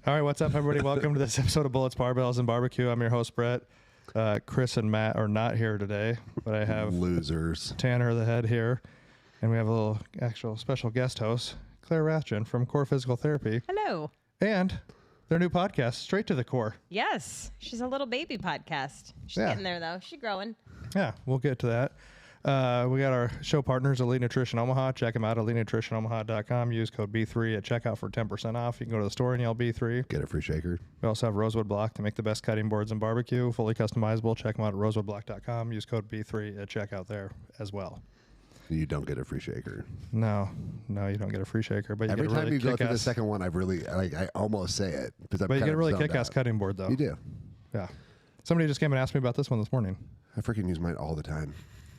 All right, what's up, everybody? Welcome to this episode of Bullets, Barbells, and Barbecue. I'm your host, Brett. Chris and Matt are not here today, but I have losers. Tanner, the head, here, and we have a little actual special guest host, Claire Rathjen from Core Physical Therapy. Hello. And their new podcast, Straight to the Core. Yes, she's a little baby podcast. She's getting there, though. She's growing. Yeah, we'll get to that. We got our show partners, Elite Nutrition Omaha. Check them out at elitenutritionomaha.com. Use code B3 at checkout for 10% off. You can go to the store and yell B3. Get a free shaker. We also have Rosewood Block to make the best cutting boards and barbecue. Fully customizable. Check them out at rosewoodblock.com. Use code B3 at checkout there as well. You don't get a free shaker. No, you don't get a free shaker. But you Every get a time really you go through the kick-ass- second one, I almost say it. But you get a really kick-ass cutting board, though. You do. Yeah. Somebody just came and asked me about this one this morning. I freaking use mine all the time.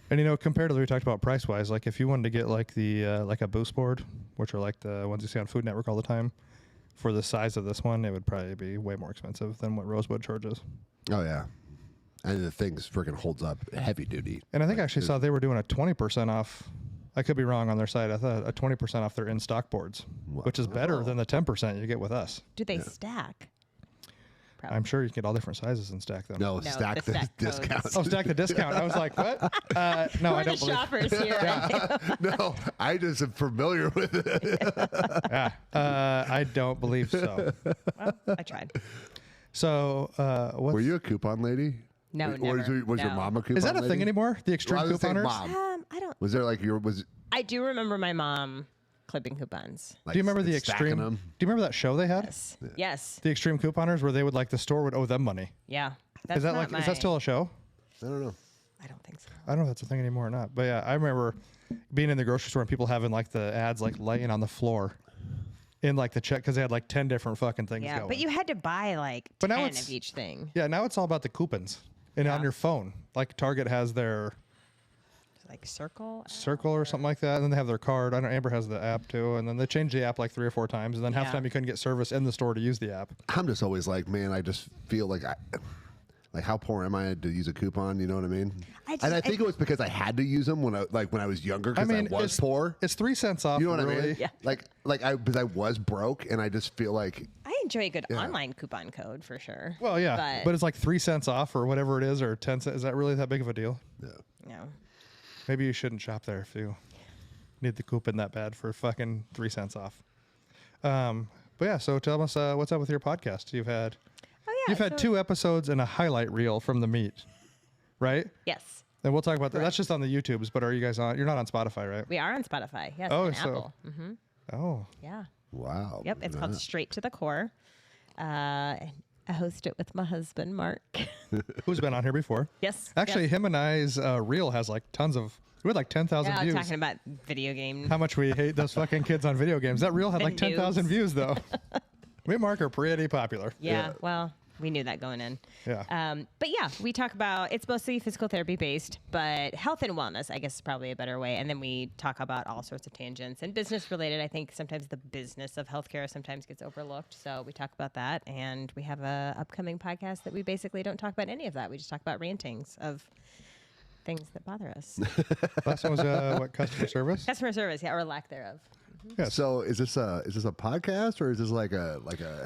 And, you know, compared to what we talked about price-wise, like if you wanted to get like the like a boost board, which are like the ones you see on Food Network all the time, for the size of this one, it would probably be way more expensive than what Rosewood charges. Oh, yeah. And the thing's freaking holds up heavy duty. And I think I actually saw they were doing a 20% off. I could be wrong on their site. I thought a 20% off their in-stock boards, which is better than the 10% you get with us. Do they stack? Probably. I'm sure you can get all different sizes and stack them. No, stack the discount. Oh, stack the discount. I was like, what? No, I don't believe. We're the shoppers here. No, I just am familiar with it. Yeah, I don't believe so. Well, I tried. So, Were you a coupon lady? No, Or never. was your No. mom a coupon is that a lady? thing anymore? The extreme Well, I was saying couponers? mom. I don't. Was there like I do remember my mom clipping coupons. like, Do you remember the stacking extreme? them? Do you remember that show they had? Yes. Yes. The extreme couponers, where they would like the store would owe them money. Yeah. That's Is that not like is that still a show? I don't know. I don't think so. I don't know if that's a thing anymore or not. But yeah, I remember being in the grocery store and people having like the ads like laying on the floor in like the check because they had like 10 different fucking things Yeah, going. but you had to buy like But now 10 it's- of each thing. Yeah, now it's all about the coupons and on your phone. Like Target has their Like Circle. Circle or something like that, and then they have their card. I know Amber has the app too, and then they changed the app like 3 or 4 times, and then half the Yeah. time you couldn't get service in the store to use the app. I'm just always like, man, I just feel like like how poor am I to use a coupon? You know what I mean? And I think it was because I had to use them when I was younger because I was it's, poor. It's 3 cents off. You know what really. I mean? Yeah. Because I was broke, and I just feel like I enjoy a good online coupon code for sure. Well, yeah, but it's like 3 cents off or whatever it is, or 10 cents. Is that really that big of a deal? No. Maybe you shouldn't shop there if you need the coupon that bad for fucking 3 cents off. But yeah, so tell us what's up with your podcast. You've had you've had 2 episodes and a highlight reel from the meet, right? Yes. And we'll talk about that. That's just on the YouTubes, but are you guys on? You're not on Spotify, right? We are on Spotify. Yes. Oh, and so- Apple. Mm-hmm. Oh, Yeah. wow. Yep. It's called Straight to the Core. And I host it with my husband, Mark. who's been on here before? Yes. Actually, yes. him and I's reel has like tons of. We had like 10,000 Yeah, I'm views. talking about video game. How much we hate those fucking kids on video games. That reel had The like 10,000 noobs. views though. Me and Mark are pretty popular. Yeah. Well, we knew that going in. Yeah. But yeah, we talk about, it's mostly physical therapy based, but health and wellness, I guess, is probably a better way. And then we talk about all sorts of tangents and business related. I think sometimes the business of healthcare sometimes gets overlooked. So we talk about that. And we have a upcoming podcast that we basically don't talk about any of that. We just talk about rantings of things that bother us. Last one was what, customer service? Customer service, yeah, or lack thereof. Yes. So is this a podcast or is this like a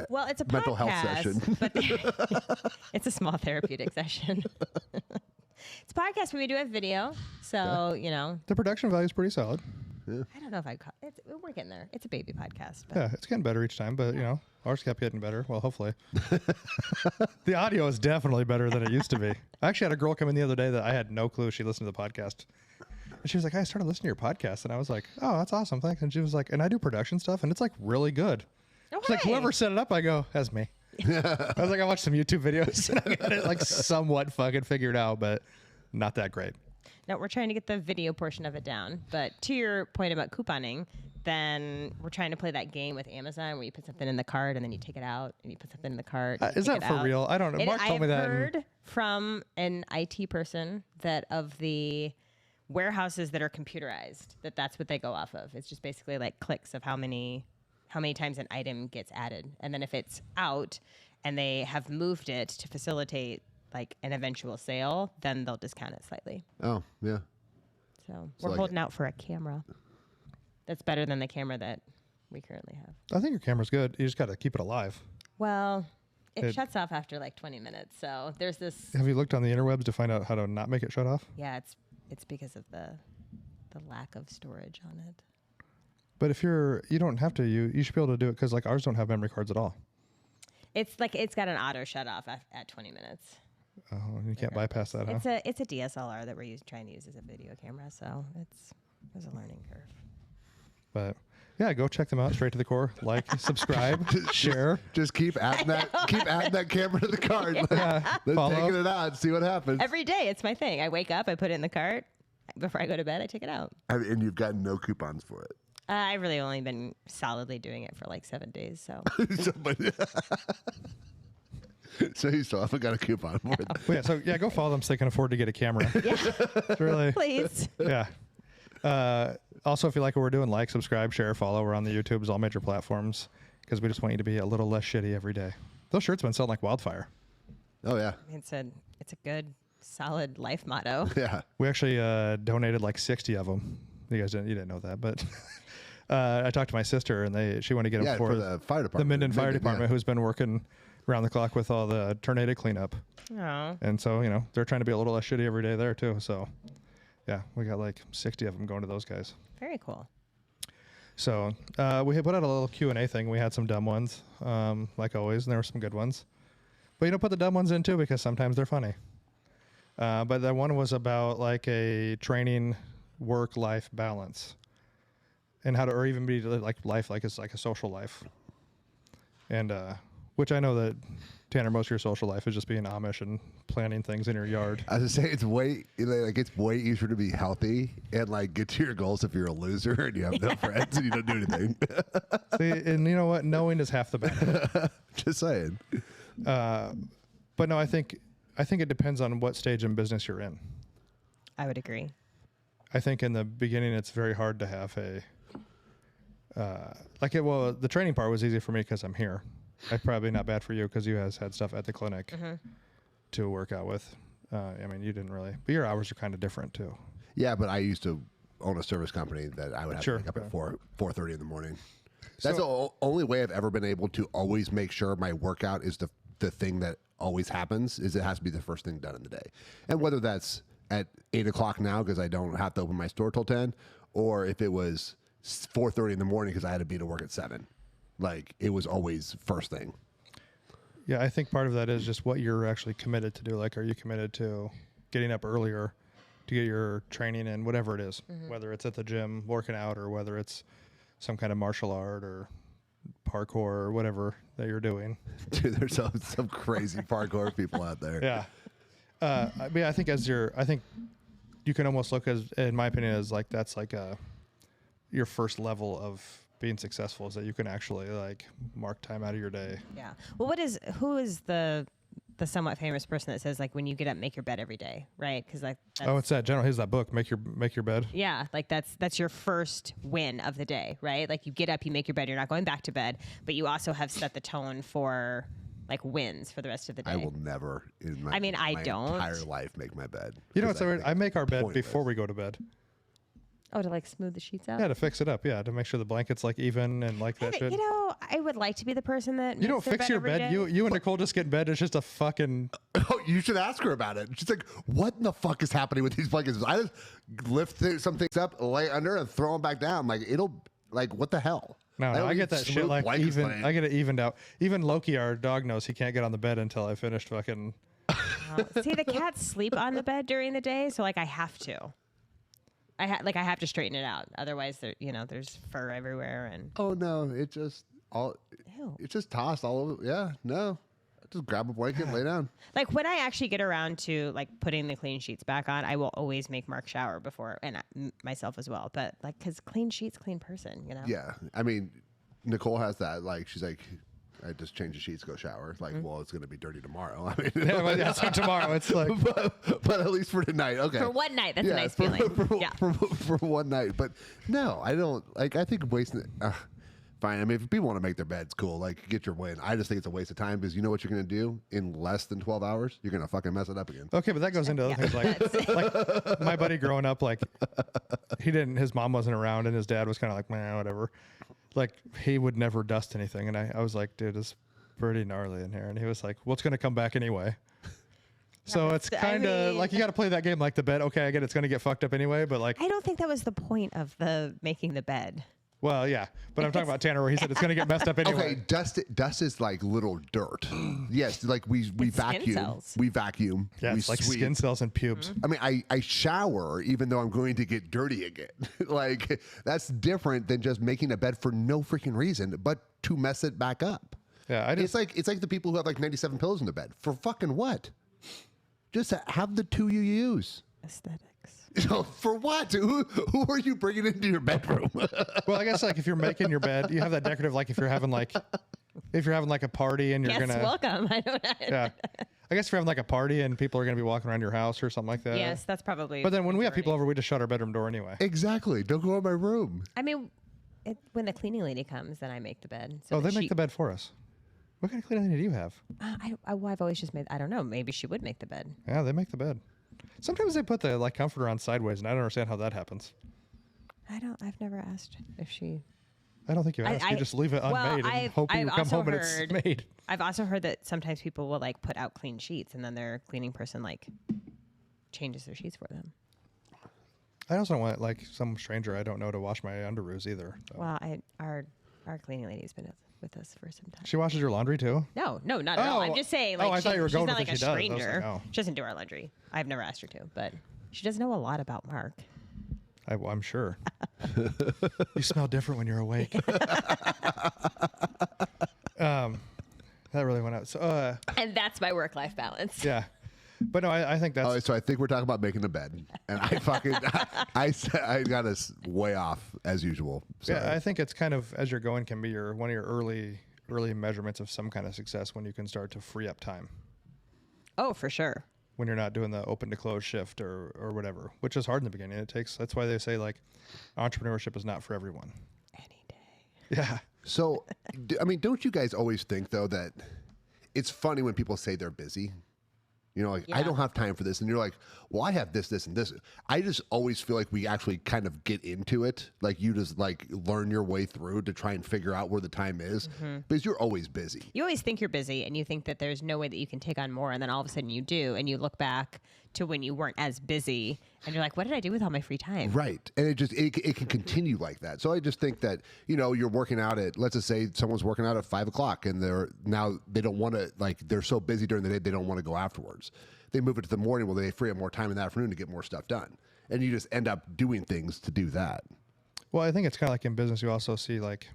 Well, it's a mental health podcast, session? but it's a small therapeutic session. It's a podcast, but we do have video. So, you know, The production value is pretty solid. I don't know if I'd call it. We're getting there. It's a baby podcast. But Yeah, it's getting better each time, but you know, ours kept getting better. Well, hopefully. The audio is definitely better than it used to be. I actually had a girl come in the other day that I had no clue she listened to the podcast. And she was like, I started listening to your podcast. And I was like, oh, that's awesome. Thanks. And she was like, and I do production stuff and it's like really good. She's like, whoever set it up, I go, that's me. I was like, I watched some YouTube videos and I got it like somewhat fucking figured out, but not that great. No, we're trying to get the video portion of it down. But to your point about couponing, then we're trying to play that game with Amazon where you put something in the cart and then you take it out and you put something in the cart. and you Is take that it for out. real? I don't know. Mark told me that. I've heard from an IT person that of the warehouses that are computerized, that's what they go off of. It's just basically like clicks of how many times an item gets added. And then if it's out and they have moved it to facilitate like an eventual sale, then they'll discount it slightly. Oh, yeah. So we're like- holding out for a camera that's better than the camera that we currently have. I think your camera's good. You just got to keep it alive. Well, it shuts off after like 20 minutes. So there's this. Have you looked on the interwebs to find out how to not make it shut off? Yeah, it's because of the lack of storage on it. But if you don't have to, you should be able to do it because like ours don't have memory cards at all. It's got an auto shut off at 20 minutes. Oh, you can't bypass that, huh? It's a DSLR that we're trying to use as a video camera, so there's a learning curve. But yeah, go check them out. Straight to the Core. Like, subscribe, share. Just keep adding that camera to the cart. Yeah, Then follow. taking it out and see what happens. Every day, it's my thing. I wake up, I put it in the cart. Before I go to bed, I take it out. And you've gotten no coupons for it. I've really only been solidly doing it for like 7 days, so. So you still haven't got a coupon for it. Well, yeah, go follow them so they can afford to get a camera. Yeah, It's really, please. yeah. Also, if you like what we're doing, like, subscribe, share, follow. We're on the YouTubes, all major platforms, because we just want you to be a little less shitty every day. Those shirts have been selling like wildfire. Oh, yeah. It's a good, solid life motto. Yeah. We actually donated like 60 of them. You didn't know that, but I talked to my sister, and she wanted to get them for the fire department. the Minden Fire Minden, Department, yeah. who's been working around the clock with all the tornado cleanup. Oh. And so, they're trying to be a little less shitty every day there too. So, yeah, we got like 60 of them going to those guys. Very cool. So we had put out a little Q&A thing. We had some dumb ones, like always, and there were some good ones. But put the dumb ones in too, because sometimes they're funny. But that one was about like a training work-life balance, and how to, or even be like life, like it's like a social life. And which I know that, Tanner, most of your social life is just being Amish and planning things in your yard. I was saying it's way easier to be healthy and like get to your goals if you're a loser and you have no friends and you don't do anything. See, and you know what? Knowing is half the battle. Just saying. But no, I think it depends on what stage in business you're in. I would agree. I think in the beginning it's very hard to have the training part was easy for me because I'm here. It's probably not bad for you because you guys had stuff at the clinic to work out with. You didn't really, but your hours are kind of different too. Yeah, but I used to own a service company that I would have to wake up at 4:30 in the morning. That's the only way I've ever been able to always make sure my workout is the thing that always happens, is it has to be the first thing done in the day. And whether that's at 8 o'clock now because I don't have to open my store till 10, or if it was 4:30 in the morning because I had to be to work at 7. Like, it was always first thing. Yeah, I think part of that is just what you're actually committed to do. Like, are you committed to getting up earlier to get your training in, whatever it is, whether it's at the gym working out or whether it's some kind of martial art or parkour or whatever that you're doing. Dude, there's some crazy parkour people out there. Yeah. I think I think you can almost look in my opinion, as like that's like your first level of being successful, is that you can actually like mark time out of your day. Yeah. Well, who is the somewhat famous person that says like when you get up, make your bed every day, right? Because like it's that general. Here's that book, make your bed. Yeah, like that's your first win of the day, right? Like you get up, you make your bed, you're not going back to bed, but you also have set the tone for like wins for the rest of the day. I will never in my don't. entire life make my bed. You know what's so weird? I make our bed pointless. before we go to bed. Oh, to like smooth the sheets out? Yeah, to fix it up. Yeah, to make sure the blanket's like even and like that shit. I would like to be the person that You don't fix your bed. You and Nicole just get in bed. It's just a fucking. Oh, you should ask her about it. She's like, "What in the fuck is happening with these blankets?" I just lift some things up, lay under, and throw them back down. Like what the hell? No, I get that shit like even. laying. I get it evened out. Even Loki, our dog, knows he can't get on the bed until I finished fucking. See, the cats sleep on the bed during the day, so like I have to. I have to straighten it out. Otherwise, there's fur everywhere and. Oh no! It's just tossed all over. Yeah, no. Just grab a blanket, and lay down. Like when I actually get around to like putting the clean sheets back on, I will always make Mark shower before, and myself as well. But like, because clean sheets, clean person, Yeah, I mean, Nicole has that. Like, she's like, I just change the sheets, go shower. Like, well, it's gonna be dirty tomorrow. I mean, Yeah, so tomorrow it's like. but at least for tonight, okay. For one night, that's a nice feeling. For one night, but no, I don't like. I think wasting. Fine. I mean, if people want to make their beds, cool. Like, get your win. I just think it's a waste of time because you know what you're going to do in less than 12 hours? You're going to fucking mess it up again. Okay, but that goes into other things like my buddy growing up, like his mom wasn't around and his dad was kind of like, man, whatever. like he would never dust anything. And I was like, dude, it's pretty gnarly in here. And he was like, well, it's going to come back anyway. So it's kind of like you got to play that game like the bed. Okay, I get it's going to get fucked up anyway, but like I don't think that was the point of the making the bed. Well, yeah, but I'm talking about Tanner where he said it's going to get messed up anyway. Okay, dust is like little dirt. Yes, like we vacuum. Cells. We vacuum. Yeah, we it's like sweep. skin cells and pubes. I mean, I shower even though I'm going to get dirty again. Like that's different than just making a bed for no freaking reason, but to mess it back up. Yeah, it's like the people who have like 97 pillows in the bed for fucking what? Just have the two you use. Aesthetics. For what? Who are you bringing into your bedroom? Well, I guess like if you're making your bed, you have that decorative. Like if you're having like a party and you're Yes, gonna welcome. I don't know. yeah. I guess if you're having like a party and people are gonna be walking around your house or something like that. Yes, that's probably. But then when we have people over, we just shut our bedroom door anyway. Exactly. Don't go in my room. I mean, when the cleaning lady comes, then I make the bed. Oh, they make the bed for us. What kind of cleaning lady do you have? I've always just made. I don't know. Maybe she would make the bed. Yeah, they make the bed. Sometimes they put the like comforter on sideways, and I don't understand how that happens. I've never asked if she. I don't think you ask. You just leave it unmade and hope you come home and it's made. I've also heard that sometimes people will like put out clean sheets, and then their cleaning person like changes their sheets for them. I also don't want like some stranger I don't know to wash my underoos either. So. Well, our cleaning lady's been with us for some time. She washes your laundry too? No, not at all. I'm just saying. Like, I thought you were going she's not with like a she does. stranger. Like, oh. She doesn't do our laundry. I've never asked her to, but she does know a lot about Mark. I'm sure. You smell different when you're awake. That really went out. So, and that's my work-life balance. Yeah. But no, I think that's. Oh, so I think we're talking about making the bed, and I fucking I got us way off as usual. Sorry. Yeah, I think it's kind of as you're going can be one of your early measurements of some kind of success when you can start to free up time. Oh, for sure. When you're not doing the open to close shift or whatever, which is hard in the beginning. That's why they say like entrepreneurship is not for everyone. Any day. Yeah. So, I mean, don't you guys always think though that it's funny when people say they're busy? You know, like, I don't have time for this. And you're like, well, I have this, this, and this. I just always feel like we actually kind of get into it. Like you just like learn your way through to try and figure out where the time is because you're always busy. You always think you're busy and you think that there's no way that you can take on more. And then all of a sudden you do. And you look back to when you weren't as busy and you're like, what did I do with all my free time? Right. And it can continue like that. So I just think that, you know, you're working out at, let's just say someone's working out at 5 o'clock and they don't want to, like, they're so busy during the day, they don't want to go afterwards. They move it to the morning where they free up more time in the afternoon to get more stuff done. And you just end up doing things to do that. Well, I think it's kind of like in business, you also see like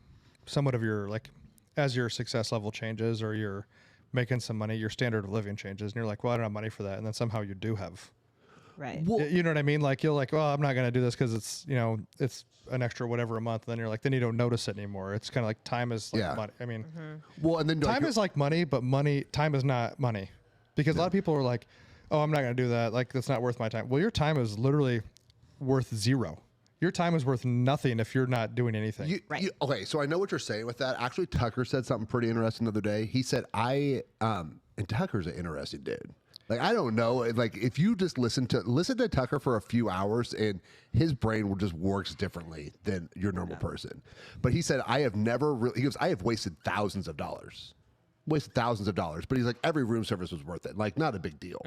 somewhat of your, like, as your success level changes or you're making some money, your standard of living changes. And you're like, well, I don't have money for that. And then somehow you do have. Right. Well, you know what I mean? Like, you're like, well, I'm not going to do this because it's, you know, it's an extra whatever a month. And then you're like, then you don't notice it anymore. It's kind of like time is like money. I mean, well, and then time is like money, but time is not money. Because a lot of people are like, oh, I'm not going to do that. Like, that's not worth my time. Well, your time is literally worth zero. Your time is worth nothing if you're not doing anything. Okay, so I know what you're saying with that. Actually, Tucker said something pretty interesting the other day. He said, and Tucker's an interesting dude. Like, I don't know. Like, if you just listen to Tucker for a few hours and his brain just works differently than your normal person. But he said, I have wasted thousands of dollars. But he's like, every room service was worth it. Like, not a big deal.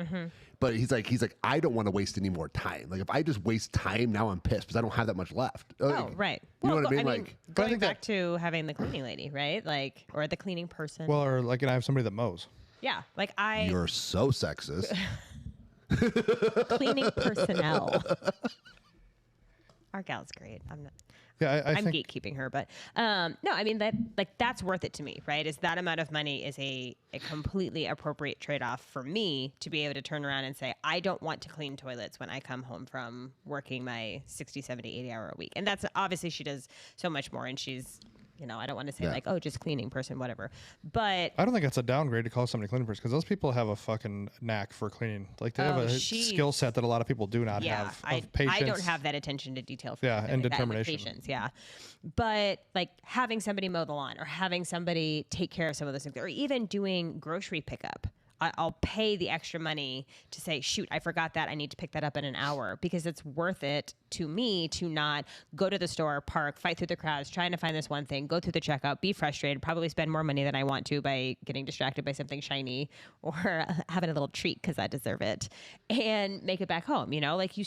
But he's like, I don't want to waste any more time. Like, if I just waste time, now I'm pissed because I don't have that much left. Oh, right. You know what I mean? Like, going back to having the cleaning lady, right? Like, or the cleaning person. Well, or like, and I have somebody that mows. Yeah, like You're so sexist. Cleaning personnel. Our gal's great. I'm not. Yeah, I'm gatekeeping her, but no, I mean that's worth it to me, right? Is that amount of money is a completely appropriate trade-off for me to be able to turn around and say, I don't want to clean toilets when I come home from working my 60, 70, 80 hour a week. And that's obviously she does so much more, and she's, you know, I don't want to say like, oh, just cleaning person, whatever. But I don't think it's a downgrade to call somebody a cleaning person because those people have a fucking knack for cleaning. Like they have a skill set that a lot of people do not have. Of patience. I don't have that attention to detail. For and determination. Patience, yeah. But like having somebody mow the lawn or having somebody take care of some of those things or even doing grocery pickup. I'll pay the extra money to say, shoot, I forgot that. I need to pick that up in an hour, because it's worth it to me to not go to the store, park, fight through the crowds, trying to find this one thing, go through the checkout, be frustrated, probably spend more money than I want to by getting distracted by something shiny or having a little treat because I deserve it, and make it back home. You know, like you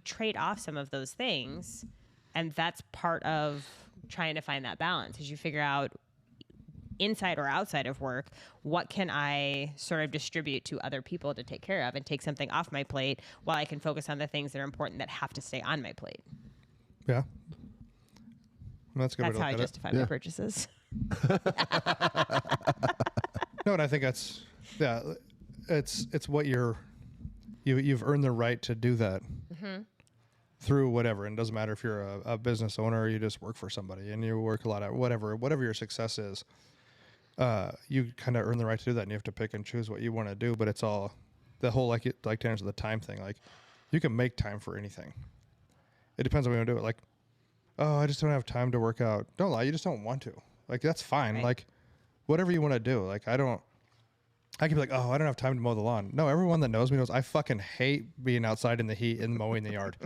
trade off some of those things. And that's part of trying to find that balance, as you figure out, inside or outside of work, what can I sort of distribute to other people to take care of and take something off my plate while I can focus on the things that are important that have to stay on my plate. Yeah. That's a good way That's to how I look at justify my purchases. No, and I think that's, it's what you've earned the right to do that through whatever. And it doesn't matter if you're a business owner or you just work for somebody and you work a lot at whatever your success is. You kind of earn the right to do that, and you have to pick and choose what you want to do. But it's all the whole, like Tanner said, the time thing. Like, you can make time for anything. It depends on what you want to do it. Like, oh, I just don't have time to work out. Don't lie, you just don't want to. Like, that's fine. Right. Like, whatever you want to do. Like, I can be like, oh, I don't have time to mow the lawn. No, everyone that knows me knows I fucking hate being outside in the heat and mowing the yard.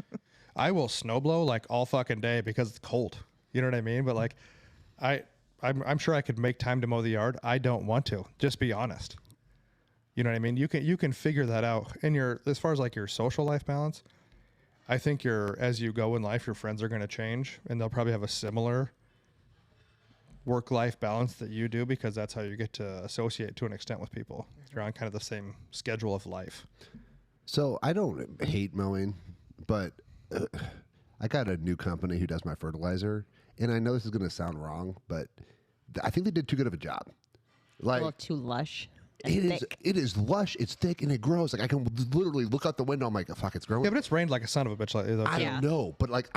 I will snowblow like all fucking day because it's cold. You know what I mean? But like, I'm sure I could make time to mow the yard. I don't want to. Just be honest. You know what I mean? You can figure that out. And as far as like your social life balance, I think as you go in life, your friends are going to change, and they'll probably have a similar work-life balance that you do, because that's how you get to associate to an extent with people. You're on kind of the same schedule of life. So I don't hate mowing, but I got a new company who does my fertilizer, and I know this is going to sound wrong, but I think they did too good of a job. Like, A little too lush. it is lush, it's thick, and it grows. Like, I can literally look out the window. I'm like, fuck, it's growing. Yeah, but it's rained like a son of a bitch. I know, but like,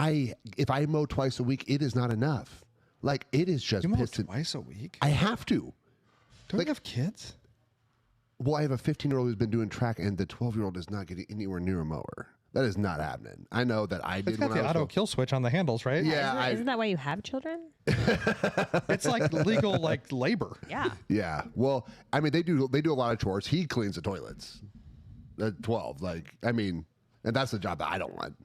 if I mow twice a week, it is not enough. Like, it is just You mow pissing. twice a week? I have to. Don't you have kids? Well, I have a 15-year-old who's been doing track, and the 12-year-old is not getting anywhere near a mower. That is not happening. I know that I did. It's got the auto kill switch on the handles, right? Yeah, Isn't that why you have children? It's like legal, like labor. Yeah. Yeah. Well, I mean, they do a lot of chores. He cleans the toilets. At 12, like, I mean, and that's the job that I don't want.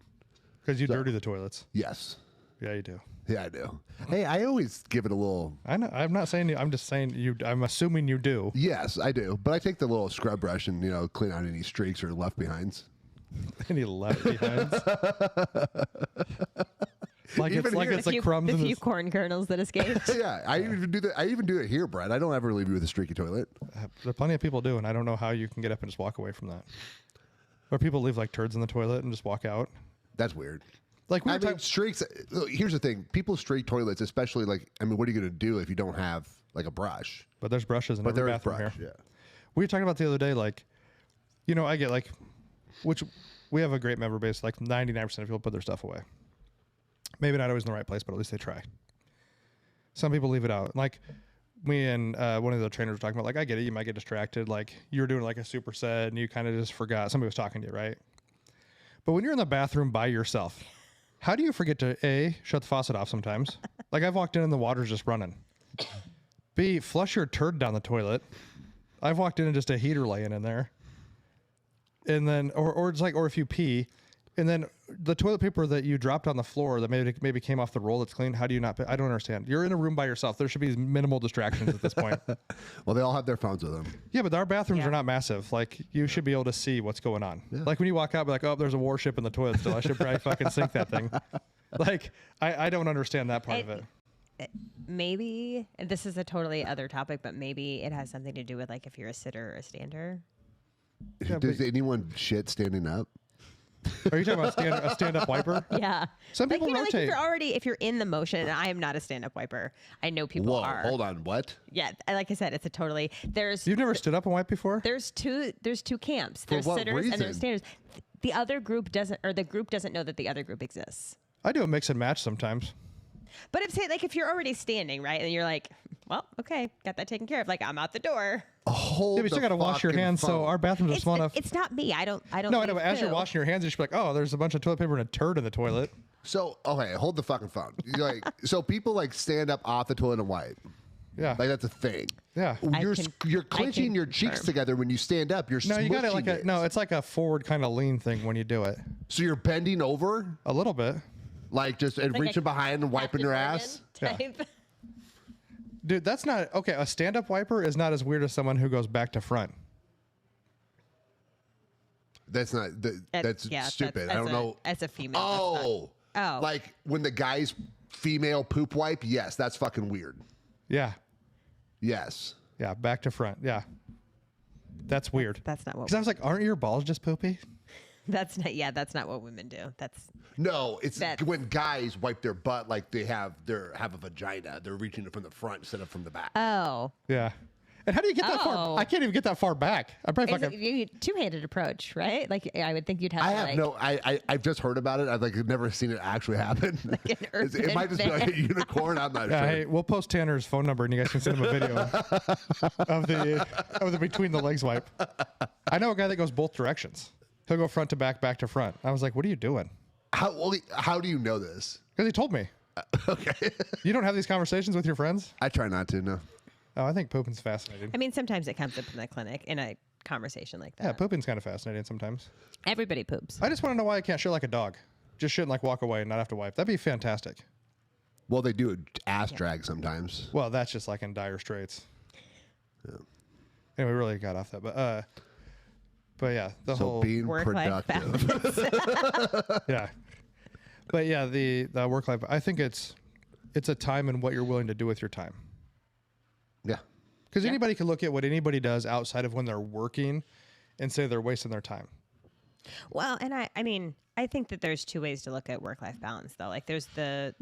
Because you dirty the toilets. Yes. Yeah, you do. Yeah, I do. Hey, I always give it a little. I know. I'm not saying you. I'm just saying you. I'm assuming you do. Yes, I do. But I take the little scrub brush and clean out any streaks or left behinds. Any left behinds. Like Even it's like crumbs in the the few corn kernels that escaped. Yeah, I even do that. I even do it here, Brad. I don't ever leave you with a streaky toilet. There are plenty of people do, and I don't know how you can get up and just walk away from that. Or people leave like turds in the toilet and just walk out. That's weird. Like I mean, streaks. Here's the thing: people streak toilets, especially like. I mean, what are you going to do if you don't have like a brush? But there's brushes in every bathroom here. Yeah. We were talking about the other day, like, I get like, which we have a great member base. Like 99% of people put their stuff away. Maybe not always in the right place, but at least they try. Some people leave it out. Like me and one of the trainers were talking about, like, I get it. You might get distracted. Like you were doing like a superset and you kind of just forgot. Somebody was talking to you, right? But when you're in the bathroom by yourself, how do you forget to A, shut the faucet off sometimes? Like I've walked in and the water's just running. B, flush your turd down the toilet. I've walked in and just a heater laying in there. And then, or it's like, or if you pee, and then the toilet paper that you dropped on the floor that maybe came off the roll that's clean, how do you not? I don't understand. You're in a room by yourself. There should be minimal distractions at this point. Well, they all have their phones with them. Yeah, but our bathrooms are not massive. Like you should be able to see what's going on. Yeah. Like when you walk out, be like, oh, there's a warship in the toilet still. I should probably fucking sink that thing. Like I don't understand that part of it. Maybe this is a totally other topic, but maybe it has something to do with like if you're a sitter or a stander. Yeah, Does anyone shit standing up? Are you talking about a stand-up wiper? Yeah. Some people rotate. Like if you're in the motion, and I am not a stand-up wiper. I know people Whoa, are. hold on, what? Yeah, like I said, it's a totally You've never stood up and wiped before? There's two camps. For There's what sitters reason? and there's standers. The other group doesn't, or the group doesn't know that the other group exists. I do a mix and match sometimes. But if you're already standing, right, and you're like, well, okay, got that taken care of. Like I'm out the door. Hold Yeah, but you still got to wash your hands. So our bathrooms are small enough. It's not me. I don't. No, I know. But as you're washing your hands, you should be like, oh, there's a bunch of toilet paper and a turd in the toilet. So okay, hold the fucking phone. So people like stand up off the toilet and wipe. Yeah. Like that's a thing. Yeah. You're clenching your cheeks together when you stand up. You're no, you got it no, it's like a forward kind of lean thing when you do it. So you're bending over a little bit, like just and reaching behind and wiping your ass. Type. Yeah. Dude, that's not okay. A stand-up wiper is not as weird as someone who goes back to front. That's not. That's stupid. I don't know. As a female. Oh. Oh. Like when the guy's female poop wipe. Yes, that's fucking weird. Yeah. Yes. Yeah. Back to front. Yeah. That's weird. That's not what. Because I was like, aren't your balls just poopy? That's not. Yeah, that's not what women do. No, it's when guys wipe their butt like they have a vagina. They're reaching it from the front instead of from the back. Oh. Yeah. And how do you get that far? I can't even get that far back. I'm probably fucking two-handed approach, right? Like I would think you'd have. I've just heard about it. I've never seen it actually happen. Like it might just be like a unicorn. I'm not sure. Hey, we'll post Tanner's phone number and you guys can send him a video of the between the legs wipe. I know a guy that goes both directions. He'll go front to back, back to front. I was like, what are you doing? How do you know this? Because he told me. Okay. You don't have these conversations with your friends? I try not to, no. Oh, I think pooping's fascinating. I mean, sometimes it comes up in the clinic in a conversation like that. Yeah, pooping's kind of fascinating sometimes. Everybody poops. I just want to know why I can't shit like a dog. Just shit and like walk away and not have to wipe. That'd be fantastic. Well, they do ass drag sometimes. Well, that's just like in dire straits. Yeah. Anyway, we really got off that, but yeah, the whole being productive. Yeah, but yeah, the work life. I think it's a time and what you're willing to do with your time. Yeah, because anybody can look at what anybody does outside of when they're working, and say they're wasting their time. Well, and I mean, I think that there's two ways to look at work-life balance, though. Like, there's the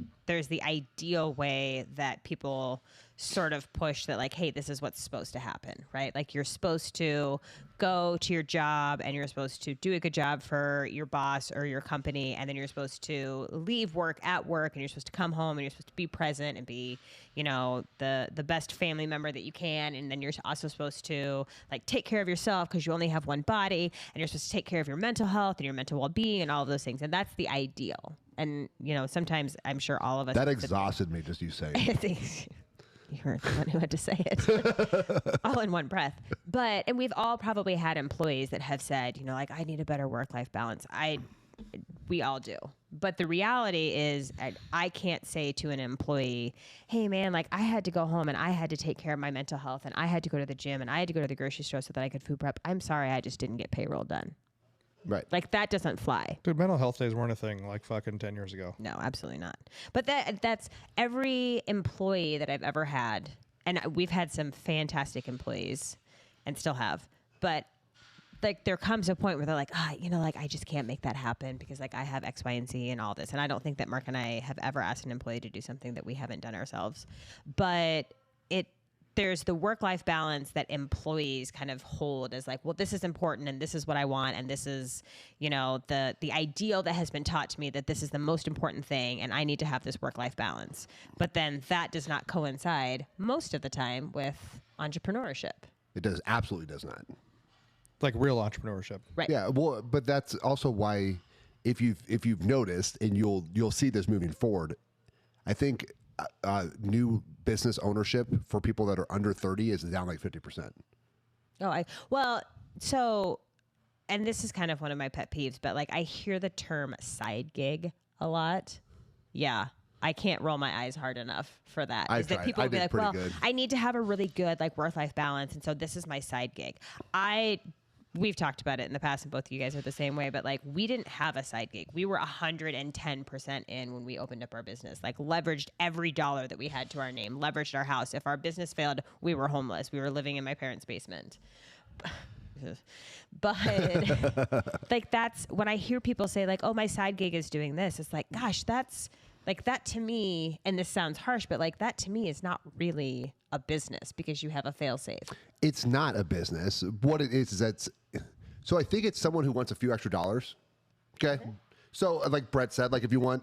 ideal way that people sort of push that, like, hey, this is what's supposed to happen, right? Like, you're supposed to go to your job and you're supposed to do a good job for your boss or your company, and then you're supposed to leave work at work and you're supposed to come home and you're supposed to be present and be, you know, the best family member that you can, and then you're also supposed to, like, take care of yourself because you only have one body, and you're supposed to take care of your mental health and your mental well-being and all of those things, and that's the ideal. And, you know, sometimes I'm sure all of us... That exhausted me, just you saying it. You were the one who had to say it all in one breath. And we've all probably had employees that have said, you know, like, I need a better work-life balance. We all do. But the reality is I can't say to an employee, hey, man, like, I had to go home and I had to take care of my mental health and I had to go to the gym and I had to go to the grocery store so that I could food prep. I'm sorry, I just didn't get payroll done. Right. Like, that doesn't fly. Dude, mental health days weren't a thing like fucking 10 years ago. No, absolutely not. But that's every employee that I've ever had. And we've had some fantastic employees and still have. But, like, there comes a point where they're like, you know, like, I just can't make that happen because, like, I have X, Y, and Z and all this. And I don't think that Mark and I have ever asked an employee to do something that we haven't done ourselves. But there's the work-life balance that employees kind of hold as like, well, this is important and this is what I want and this is, you know, the ideal that has been taught to me that this is the most important thing and I need to have this work-life balance. But then that does not coincide most of the time with entrepreneurship. It absolutely does not. Like real entrepreneurship. Right. Yeah, well, but that's also why if you've noticed, and you'll see this moving forward, I think new business ownership for people that are under 30 is down like 50%. And this is kind of one of my pet peeves, but like I hear the term side gig a lot. Yeah. I can't roll my eyes hard enough for that. Is that people will be like, well, good. I need to have a really good like work-life balance, and so this is my side gig. We've talked about it in the past, and both of you guys are the same way, but like we didn't have a side gig. We were 110% in when we opened up our business, like leveraged every dollar that we had to our name, leveraged our house. If our business failed, we were homeless. We were living in my parents' basement. But like that's when I hear people say like, oh, my side gig is doing this. It's like, gosh, that's like that to me, and this sounds harsh, but like that to me is not really a business because you have a fail safe. It's not a business. What it is so I think it's someone who wants a few extra dollars. Okay. So like Brett said, like if you want,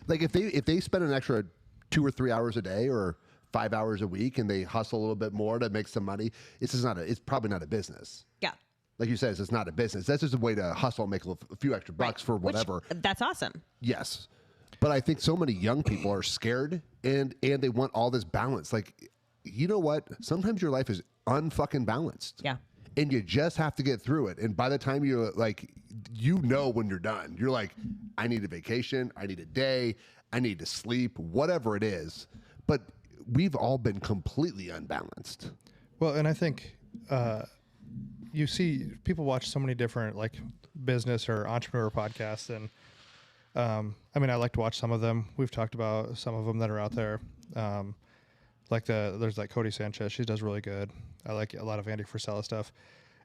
like if they spend an extra 2 or 3 hours a day or 5 hours a week and they hustle a little bit more to make some money, it's probably not a business. Yeah. Like you said, it's not a business. That's just a way to hustle and make a few extra bucks for whatever. That's awesome. Yes. But I think so many young people are scared and they want all this balance. Like, you know what? Sometimes your life is unfucking balanced. Yeah. And you just have to get through it. And by the time you're like, when you're done, you're like, I need a vacation. I need a day. I need to sleep, whatever it is. But we've all been completely unbalanced. Well, and I think you see people watch so many different like business or entrepreneur podcasts, and I mean, I like to watch some of them. We've talked about some of them that are out there. There's like Cody Sanchez. She does really good. I like a lot of Andy Frisella stuff.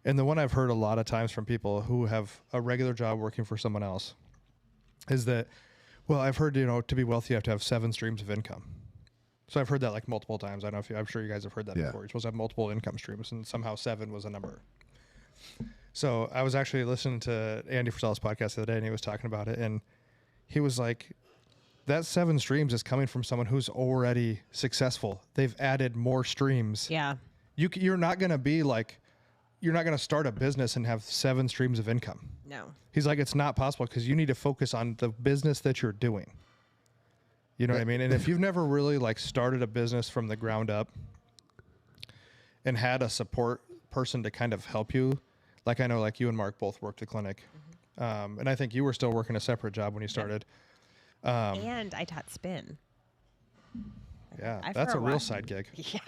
And the one I've heard a lot of times from people who have a regular job working for someone else is that, well, I've heard, to be wealthy, you have to have 7 streams of income. So I've heard that like multiple times. I don't know I'm sure you guys have heard that before. You're supposed to have multiple income streams, and somehow 7 was a number. So I was actually listening to Andy Frisella's podcast the other day, and he was talking about it, and he was like, that 7 streams is coming from someone who's already successful. They've added more streams. Yeah. You're not going to be like, you're not going to start a business and have 7 streams of income. No. He's like, it's not possible because you need to focus on the business that you're doing. You know what I mean? And if you've never really like started a business from the ground up and had a support person to kind of help you, like I know like you and Mark both worked at clinic. Mm-hmm. And I think you were still working a separate job when you started. And I taught spin. Yeah, that's a real side gig. Yeah.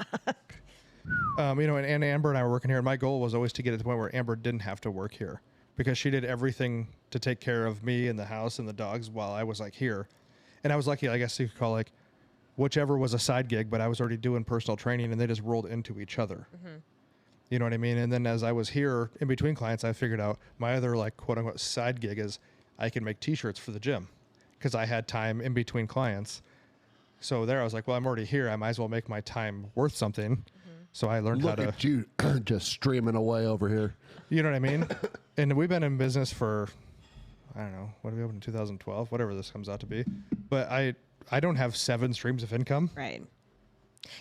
And Amber and I were working here, and my goal was always to get to the point where Amber didn't have to work here because she did everything to take care of me and the house and the dogs while I was like here. And I was lucky, I guess you could call like whichever was a side gig, but I was already doing personal training and they just rolled into each other. Mm-hmm. You know what I mean? And then as I was here in between clients, I figured out my other like quote unquote side gig is I can make t-shirts for the gym because I had time in between clients. So there I was like, well, I'm already here. I might as well make my time worth something. Mm-hmm. So I learned how to. Look at you just streaming away over here. You know what I mean? And we've been in business for, I don't know, what did we open in 2012? Whatever this comes out to be. But I don't have 7 streams of income. Right.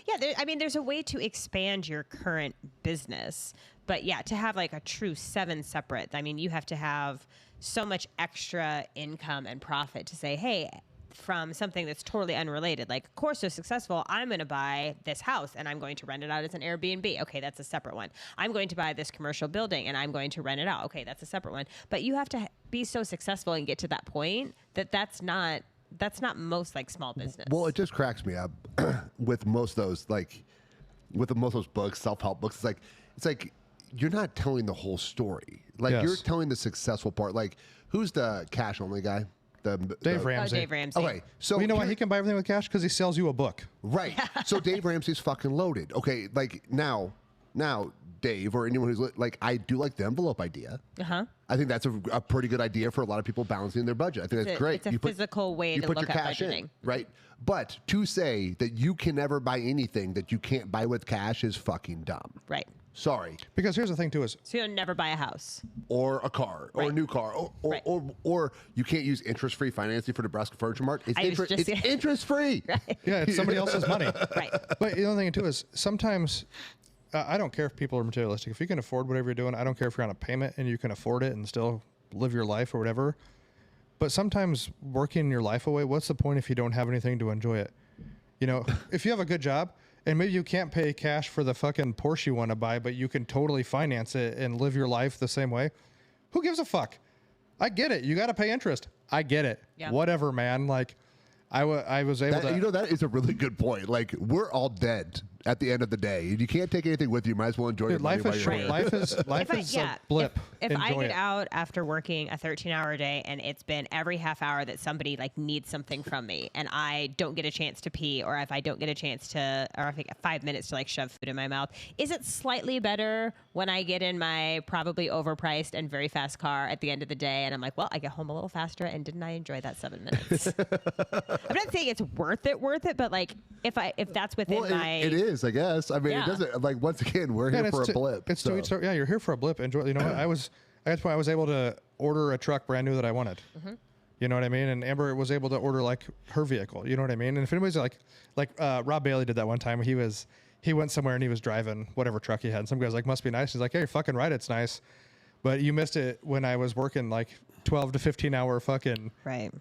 Yeah, there's a way to expand your current business. But yeah, to have like a true 7 separate, I mean, you have to have so much extra income and profit to say, hey, from something that's totally unrelated, like Corso successful, I'm going to buy this house and I'm going to rent it out as an Airbnb. Okay, that's a separate one. I'm going to buy this commercial building and I'm going to rent it out. Okay, that's a separate one. But you have to be so successful and get to that point that's not most like small business. Well, it just cracks me up with most of those most of those books, self-help books. It's like you're not telling the whole story. Like you're telling the successful part. Like who's the cash only guy? Dave Ramsey. Oh, Dave Ramsey. Okay, so you know why he can buy everything with cash? Because he sells you a book. Right. So Dave Ramsey's fucking loaded. Okay, like now, Dave or anyone who's like, I do like the envelope idea. Uh-huh. I think that's a pretty good idea for a lot of people balancing their budget. I think that's great. It's a physical way to look at budgeting. Right? But to say that you can never buy anything that you can't buy with cash is fucking dumb. Right. Sorry. Because here's the thing too is so you'll never buy a house or a car or a new car or you can't use interest-free financing for Nebraska Furniture Mart. It's interest-free. Right. Yeah, it's somebody else's money. Right. But the other thing too is sometimes I don't care if people are materialistic. If you can afford whatever you're doing, I don't care if you're on a payment and you can afford it and still live your life or whatever. But sometimes working your life away, what's the point if you don't have anything to enjoy it? If you have a good job, and maybe you can't pay cash for the fucking Porsche you want to buy, but you can totally finance it and live your life the same way. Who gives a fuck? I get it. You got to pay interest. I get it. Yeah. Whatever, man. Like, I was able to. That is a really good point. Like, we're all dead at the end of the day. You can't take anything with you. You might as well enjoy your life money is while short. you're here. Life is a blip. If I Enjoy get it. out after working a 13-hour day and it's been every half hour that somebody like needs something from me and I don't get a chance to pee, or if I don't get a chance to, or if I get 5 minutes to like shove food in my mouth, is it slightly better when I get in my probably overpriced and very fast car at the end of the day and I'm like, well, I get home a little faster and didn't I enjoy that 7 minutes? I'm not saying it's worth it, but like if that's within it is, I guess. I mean, it doesn't, like, once again, we're here for a blip. It's to each their, you're here for a blip. Enjoy. You know what? That's why I was able to order a truck brand new that I wanted. Mm-hmm. You know what I mean? And Amber was able to order like her vehicle. You know what I mean? And if anybody's like Rob Bailey did that one time. He went somewhere and he was driving whatever truck he had. And some guy's like, must be nice. He's like, hey, you're fucking right, it's nice. But you missed it when I was working like 12 to 15 hour fucking, Right.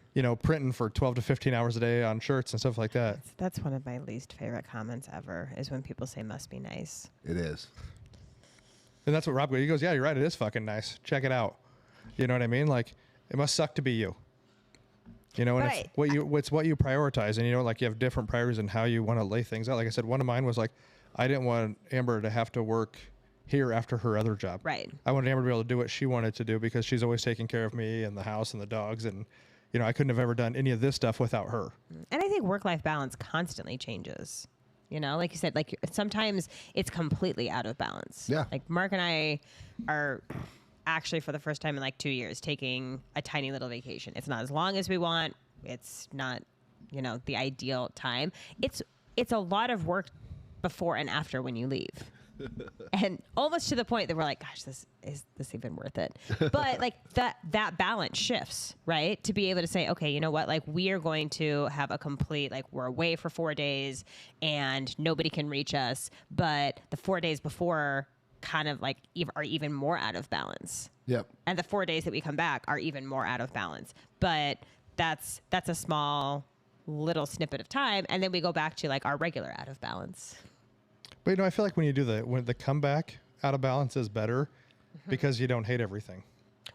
printing for 12 to 15 hours a day on shirts and stuff like that. That's one of my least favorite comments ever is when people say must be nice. It is. And that's what Rob goes. He goes, yeah, you're right. It is fucking nice. Check it out. You know what I mean? Like, it must suck to be you. And Right. it's what you prioritize. And, like you have different priorities in how you want to lay things out. Like I said, one of mine was like, I didn't want Amber to have to work here after her other job. Right. I wanted Amber to be able to do what she wanted to do because she's always taking care of me and the house and the dogs. And, I couldn't have ever done any of this stuff without her. And I think work-life balance constantly changes. Like you said, like sometimes it's completely out of balance. Yeah. Like Mark and I are actually for the first time in like 2 years taking a tiny little vacation. It's not as long as we want. It's not, the ideal time. It's a lot of work before and after when you leave. And almost to the point that we're like, gosh, is this even worth it? But like that balance shifts, right? To be able to say, okay, you know what? Like we are going to have a complete, like we're away for 4 days and nobody can reach us. But the 4 days before kind of like are even more out of balance. Yep. And the 4 days that we come back are even more out of balance. But that's a small little snippet of time. And then we go back to like our regular out of balance. But I feel like when you do when the comeback out of balance is better because you don't hate everything.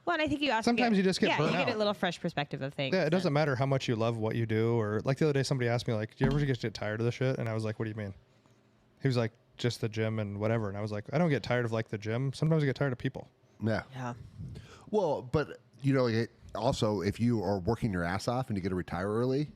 Well, and I think you also sometimes you just get burnt you out. get a little fresh perspective of things. Yeah, it doesn't matter how much you love what you do, or like the other day somebody asked me like, "Do you ever get tired of the shit?" And I was like, "What do you mean?" He was like, "Just the gym and whatever." And I was like, "I don't get tired of like the gym. Sometimes I get tired of people." Yeah. Yeah. Well, but also if you are working your ass off and you get to retire early,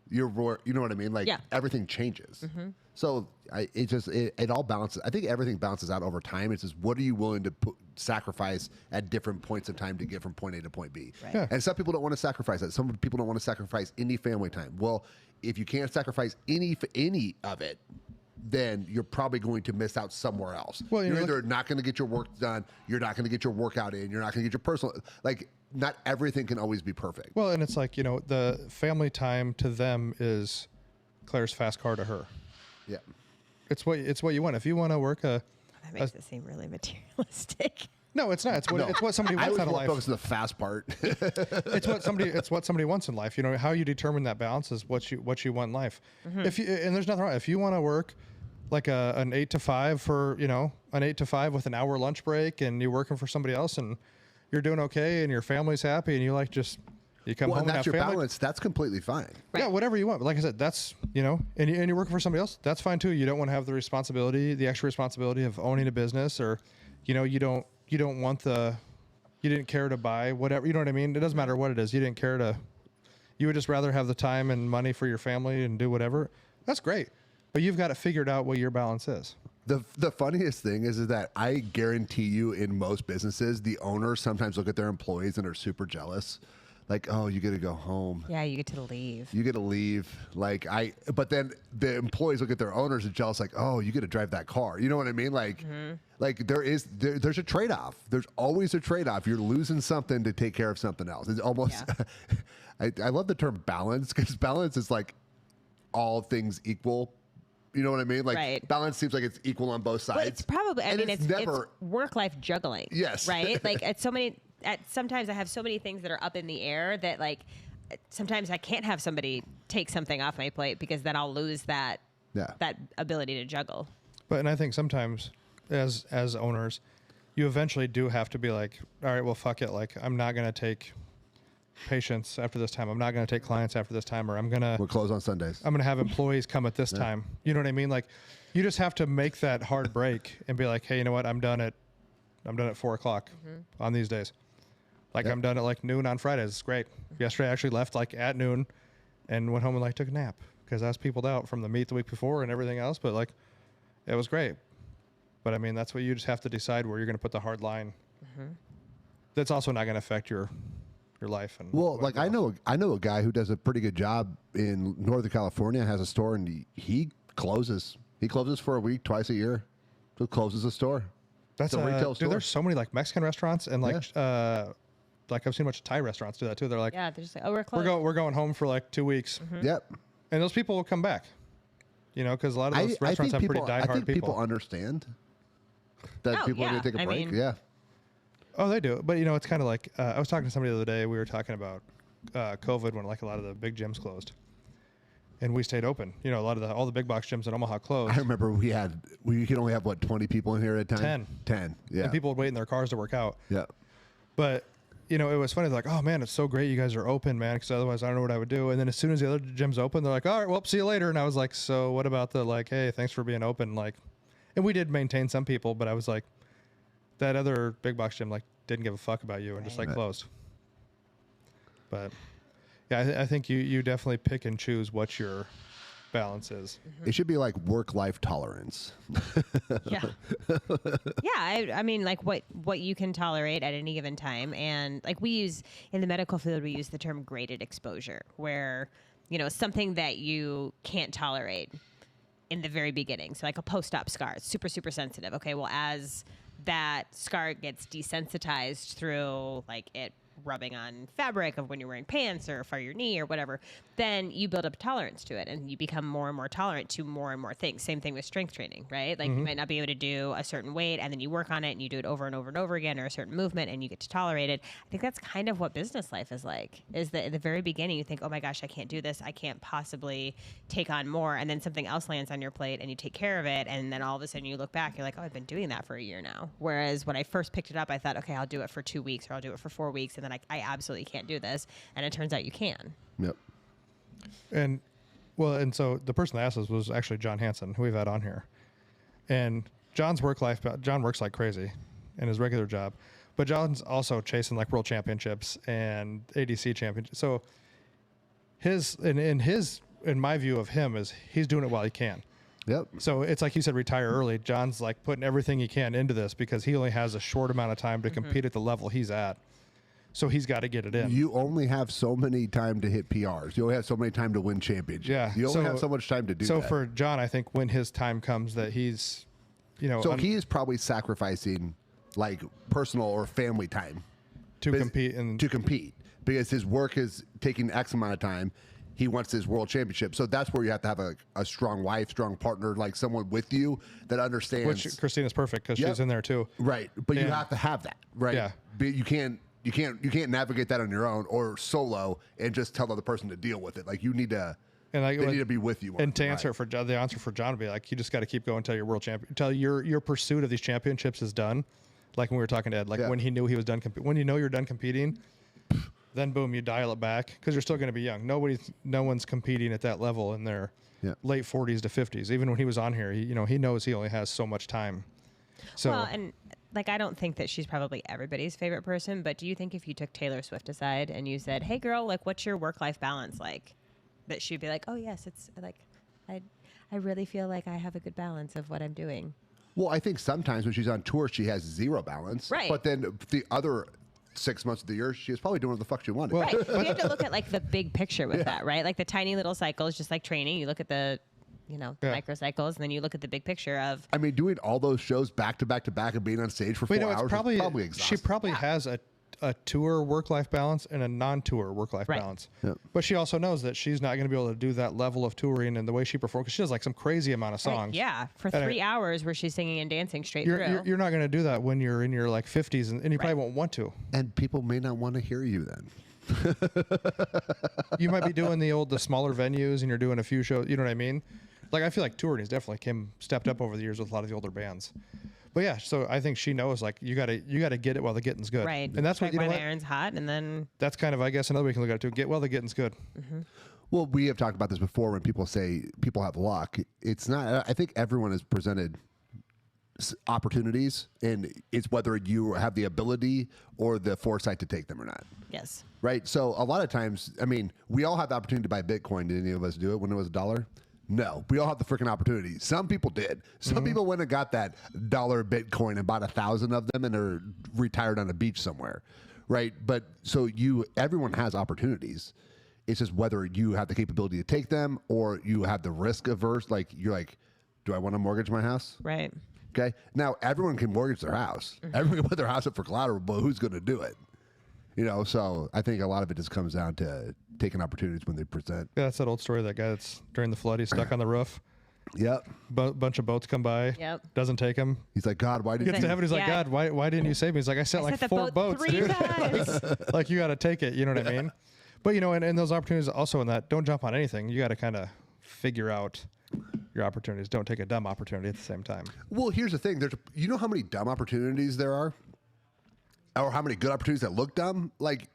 you know what I mean? Like everything changes. Mm-hmm. So it all balances. I think everything balances out over time. It's just what are you willing to sacrifice at different points of time to get from point A to point B. Right. Yeah. And some people don't want to sacrifice that. Some people don't want to sacrifice any family time. Well, if you can't sacrifice any of it, then you're probably going to miss out somewhere else. Well, you're either not going to get your work done, you're not going to get your workout in, you're not going to get your personal, like not everything can always be perfect. Well, and it's like, the family time to them is Claire's fast car to her. Yeah. It's what you want. If you want to work That makes it seem really materialistic. No, it's not. It's what somebody I wants was out of more life. focused on the fast part. It's what somebody wants in life. How you determine that balance is what you want in life. Mm-hmm. And there's nothing wrong. If you want to work like an 8 to 5 for, an 8 to 5 with an hour lunch break and you're working for somebody else and you're doing okay and your family's happy and you come home and that's have your family. balance. That's completely fine. Right. Yeah, whatever you want. But like I said, that's, and you're working for somebody else. That's fine too. You don't want to have the extra responsibility of owning a business or, you don't want you didn't care to buy whatever, you know what I mean? It doesn't matter what it is. You didn't care to, you would just rather have the time and money for your family and do whatever. That's great. But you've got to figure out what your balance is. The funniest thing is that I guarantee you in most businesses, the owners sometimes look at their employees and are super jealous. Like, oh, you get to go home. Yeah, you get to leave. You get to leave. But then the employees look at their owners and jealous, like, oh, you get to drive that car. You know what I mean? Like, there's a trade-off. There's always a trade-off. You're losing something to take care of something else. It's almost, I love the term balance because balance is like all things equal. You know what I mean? Like right. Balance seems like it's equal on both sides. Well, it's probably, it's never work-life juggling. Yes. Right? Like sometimes I have so many things that are up in the air that like sometimes I can't have somebody take something off my plate because then I'll lose that ability to juggle. And I think sometimes as owners, you eventually do have to be like, all right, well, fuck it. Like, I'm not going to take patients after this time. I'm not going to take clients after this time, or we're closed on Sundays. I'm going to have employees come at this time. You know what I mean? Like, you just have to make that hard break and be like, hey, you know what? I'm done at 4:00 on these days. Like I'm done at like noon on Fridays. It's great. Yesterday I actually left like at noon and went home and like took a nap because I was peopled out from the meet the week before and everything else. But like, it was great. But I mean, that's what you just have to decide where you're going to put the hard line. That's also not going to affect your life. And well, like I know a guy who does a pretty good job in Northern California, has a store, and he closes. He closes for a week, twice a year. So closes a store. That's a retail store. Dude, there's so many like Mexican restaurants and like I've seen a bunch of Thai restaurants do that too. They're like, they're just like, oh, we're closed. We're going home for like 2 weeks. Yep. And those people will come back. Because a lot of those restaurants have pretty diehard people. People understand that people are going to take a break. Oh, they do. But, it's kind of like, I was talking to somebody the other day. We were talking about COVID when like a lot of the big gyms closed. And we stayed open. A lot of all the big box gyms in Omaha closed. I remember we could only have, 20 people in here at a time? 10. Yeah. And people would wait in their cars to work out. Yeah. But, it was funny. They're like, oh, man, it's so great you guys are open, man, because otherwise I don't know what I would do. And then as soon as the other gyms open, they're like, all right, well, see you later. And I was like, so what about the, like, hey, thanks for being open? Like, and we did maintain some people, but I was like, that other big box gym, like, didn't give a fuck about you and just, like, closed. But, yeah, I think you definitely pick and choose what your balance is. It should be like work-life tolerance. Yeah. Yeah. I mean, like what you can tolerate at any given time. And like we use in the medical field, we use the term graded exposure, where, something that you can't tolerate in the very beginning. So like a post-op scar, it's super, super sensitive. Okay. Well, as that scar gets desensitized through like it rubbing on fabric of when you're wearing pants or for your knee or whatever, then you build up a tolerance to it and you become more and more tolerant to more and more things. Same thing with strength training, right? Like you might not be able to do a certain weight and then you work on it and you do it over and over and over again, or a certain movement and you get to tolerate it. I think that's kind of what business life is like, is that at the very beginning you think, oh my gosh, I can't do this. I can't possibly take on more. And then something else lands on your plate and you take care of it. And then all of a sudden you look back, you're like, oh, I've been doing that for a year now. Whereas when I first picked it up, I thought, okay, I'll do it for 2 weeks or I'll do it for 4 weeks. And then I absolutely can't do this. And it turns out you can. Yep. And so the person that asked us was actually John Hansen, who we've had on here. And John works like crazy in his regular job, but John's also chasing like world championships and ADC championships. So in my view of him is he's doing it while he can. Yep. So it's like you said, retire early. John's like putting everything he can into this because he only has a short amount of time to compete at the level he's at. So he's got to get it in. You only have so many time to hit PRs. You only have so many time to win championships. Yeah. You only have so much time to do that. So for John, I think when his time comes that he's, So he is probably sacrificing like personal or family time to compete because his work is taking X amount of time. He wants his world championship. So that's where you have to have a strong wife, strong partner, like someone with you that understands. Which Christina's perfect because she's in there too. Right. But you have to have that, right? Yeah. But you can't navigate that on your own or solo and just tell the other person to deal with it. Like you need to, they need to be with you. And to answer for John, the answer for John would be like, you just got to keep going until you're world champion, until your pursuit of these championships is done. Like when we were talking to Ed, when he knew he was done, when you're done competing, then boom, you dial it back because you're still going to be young. No one's competing at that level in their late 40s to 50s. Even when he was on here, he knows he only has so much time. So, well, and like, I don't think that she's probably everybody's favorite person, but do you think if you took Taylor Swift aside and you said, hey girl, like what's your work-life balance like? That she'd be like, oh yes, it's like, I really feel like I have a good balance of what I'm doing. Well, I think sometimes when she's on tour, she has zero balance. Right. But then the other 6 months of the year, she was probably doing what the fuck she wanted. Right. You have to look at like the big picture with that, right? Like the tiny little cycles, just like training. You look at the microcycles, and then you look at the big picture of. I mean, doing all those shows back to back to back and being on stage for 4 hours is probably exhausting. She probably has a tour work-life balance and a non-tour work-life balance. Yep. But she also knows that she's not going to be able to do that level of touring and the way she performs because she has like some crazy amount of songs. Right, yeah, for 3 hours where she's singing and dancing straight through. You're not going to do that when you're in your like 50s and you probably won't want to. And people may not want to hear you then. You might be doing the smaller venues and you're doing a few shows. You know what I mean? Like I feel like touring has definitely stepped up over the years with a lot of the older bands. But yeah, so I think she knows like you gotta get it while the getting's good, right? And that's what the iron's hot, and then that's kind of I guess another way you can look at it too. Get while the getting's good. Mm-hmm. Well, we have talked about this before. When people say people have luck, it's not. I think everyone is presented opportunities, and it's whether you have the ability or the foresight to take them or not. Yes. Right. So a lot of times, I mean, we all have the opportunity to buy Bitcoin. Did any of us do it when it was $1? No, we all have the freaking opportunity. Some people did. Some people went and got that $1 Bitcoin and bought 1,000 of them and are retired on a beach somewhere, right? But so everyone has opportunities. It's just whether you have the capability to take them or you have the risk averse. Like you're like, do I want to mortgage my house? Right. Okay. Now everyone can mortgage their house. Everyone can put their house up for collateral, but who's going to do it? So I think a lot of it just comes down to taking opportunities when they present. Yeah, that's that old story. That guy that's during the flood, he's stuck on the roof. Yep. Bunch of boats come by. Yep. Doesn't take him. He's like, God, why did Gets to you? heaven. He's like, Yeah. God, why didn't you save me? He's like, I sent like the 4 boat boats, 3 dude. times. Like you got to take it. You know what I mean? But and those opportunities also in that, don't jump on anything. You got to kind of figure out your opportunities. Don't take a dumb opportunity at the same time. Well, here's the thing. You know how many dumb opportunities there are, or how many good opportunities that look dumb. Like,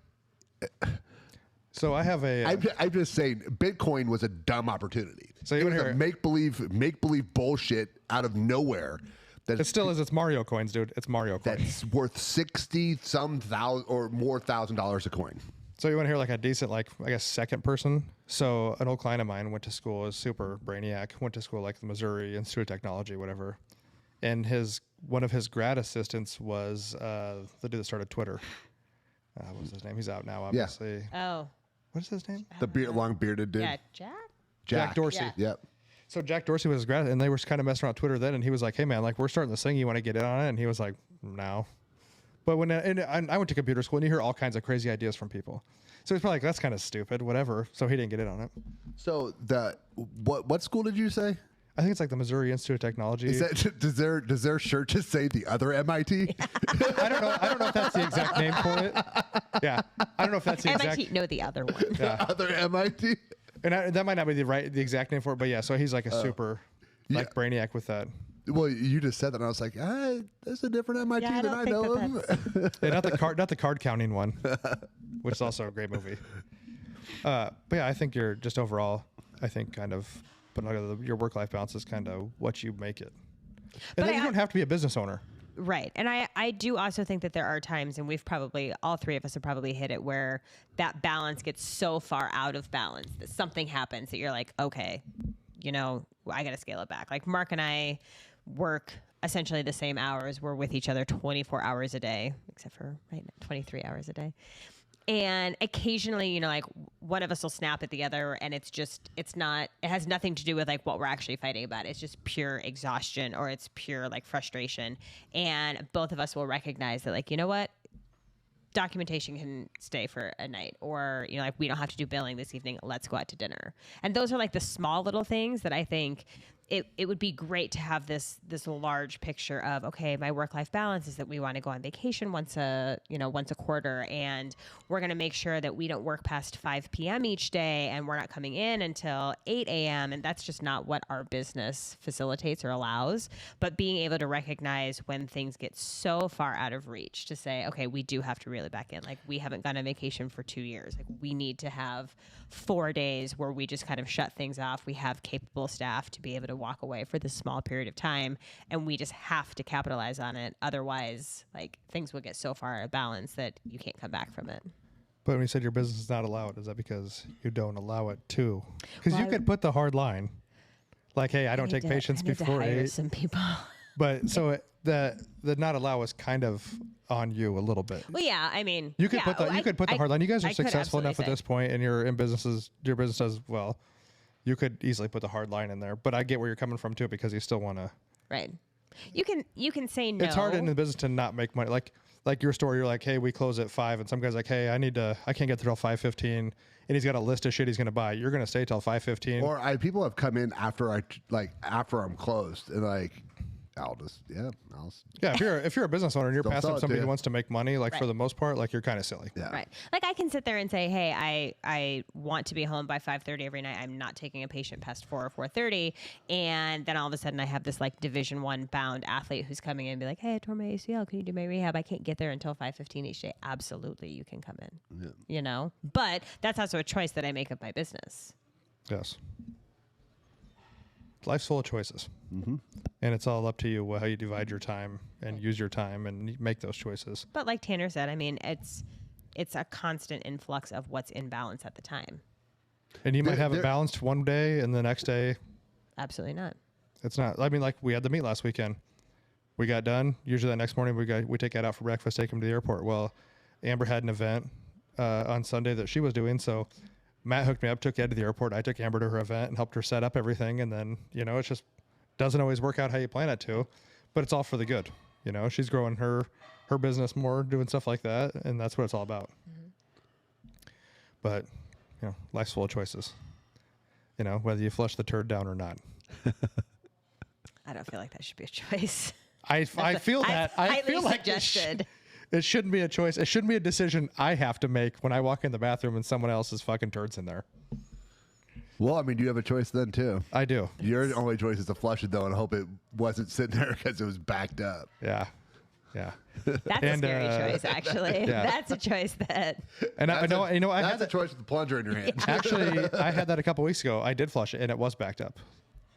So I have a. I'm just saying, Bitcoin was a dumb opportunity. So you it wanna was hear a it? make believe bullshit out of nowhere. It still is. It's Mario coins, dude. It's Mario coins. That's worth 60-some thousand or more $1,000 a coin. So you want to hear like a decent, like I guess, second person. So an old client of mine went to school, is super brainiac. Went to school like the Missouri Institute of Technology, whatever. And one of his grad assistants was the dude that started Twitter. What was his name? He's out now, obviously. Oh. What is his name? The long bearded dude. Yeah, Jack? Jack Dorsey. Yeah. Yep. So Jack Dorsey was his grad, and they were kind of messing around Twitter then, and he was like, "Hey man, like we're starting this thing. You want to get in on it?" And he was like, "No." But when I went to computer school, and you hear all kinds of crazy ideas from people, so he's probably like, "That's kind of stupid, whatever." So he didn't get in on it. So what school did you say? I think it's like the Missouri Institute of Technology. Is that, does their shirt just say the other MIT? I don't know. I don't know if that's the exact name for it. Yeah, I don't know if that's the MIT, exact. no, the other one. Yeah. Other MIT. And that might not be the exact name for it, but yeah. So he's like a super like brainiac with that. Well, you just said that, and I was like, there's a different MIT Yeah, I than don't I think know that of. Yeah, not the card counting one, which is also a great movie. But yeah, I think you're just overall. I think kind of putting together your work-life balance is kind of what you make it, and then you don't have to be a business owner. Right. And I do also think that there are times, and all 3 of us have probably hit it, where that balance gets so far out of balance that something happens that you're like, okay, I got to scale it back. Like Mark and I work essentially the same hours. We're with each other 24 hours a day, except for right now, 23 hours a day. And occasionally, like one of us will snap at the other, and it has nothing to do with like what we're actually fighting about. It's just pure exhaustion, or it's pure like frustration. And both of us will recognize that, like, you know what? Documentation can stay for a night, or, like we don't have to do billing this evening. Let's go out to dinner. And those are like the small little things that I think it would be great to have this large picture of, okay, my work-life balance is that we want to go on vacation once a quarter, and we're going to make sure that we don't work past 5 p.m. each day, and we're not coming in until 8 a.m. And that's just not what our business facilitates or allows. But being able to recognize when things get so far out of reach to say, okay, we do have to reel it back in. Like, we haven't gone on vacation for 2 years. Like, we need to have 4 days where we just kind of shut things off. We have capable staff to be able to walk away for this small period of time, and we just have to capitalize on it. Otherwise, like, things will get so far out of balance that you can't come back from it. But when you said your business is not allowed, is that because you don't allow it to? Because Well, you could put the hard line, like, "Hey, I don't take patients before 8." Some people. But so the not allow is kind of on you a little bit. Well, yeah, I mean, You could put the hard line. You guys are I could successful enough at absolutely this point, and your business does well. You could easily put the hard line in there, but I get where you're coming from too, because you still want to. Right. You can say no. It's hard in the business to not make money. Like your store, you're like, "Hey, we close at 5," and some guy's like, "Hey, I can't get through till 5:15," and he's got a list of shit he's going to buy. You're going to stay till 5:15. Or people have come in after I'm closed, and like, Yeah, if you're a business owner and you're Don't passing sell up it somebody to who you. wants to make money, like for Right. the most part, like you're kind of silly. Yeah. Right. Like, I can sit there and say, hey, I want to be home by 5:30 every night. I'm not taking a patient past 4 or 4:30. And then all of a sudden I have this like Division I bound athlete who's coming in and be like, "Hey, I tore my ACL. Can you do my rehab? I can't get there until 5:15 each day." Absolutely. You can come in, but that's also a choice that I make of my business. Yes. Life's full of choices, and it's all up to you how you divide your time and use your time and make those choices. But like Tanner said, I mean, it's a constant influx of what's in balance at the time. And you might have it balanced one day, and the next day Absolutely not. it's not. I mean, like we had the meet last weekend. We got done. Usually that next morning we take Ed out for breakfast, take him to the airport. Well, Amber had an event on Sunday that she was doing, so Matt hooked me up, took Ed to the airport. I took Amber to her event and helped her set up everything. And then, it just doesn't always work out how you plan it to, but it's all for the good. She's growing her business more, doing stuff like that. And that's what it's all about. But, life's full of choices. You know, whether you flush the turd down or not. I don't feel like that should be a choice. I feel that. I feel like suggested. It shouldn't be a choice. It shouldn't be a decision I have to make when I walk in the bathroom and someone else's fucking turds in there. Well, I mean, you have a choice then too. I do. Your only choice is to flush it though, and hope it wasn't sitting there because it was backed up. Yeah. Yeah. That's a scary choice, actually. Yeah. That's a choice that. And I know, I That's had a choice with the plunger in your hand. Actually, I had that a couple weeks ago. I did flush it, and it was backed up.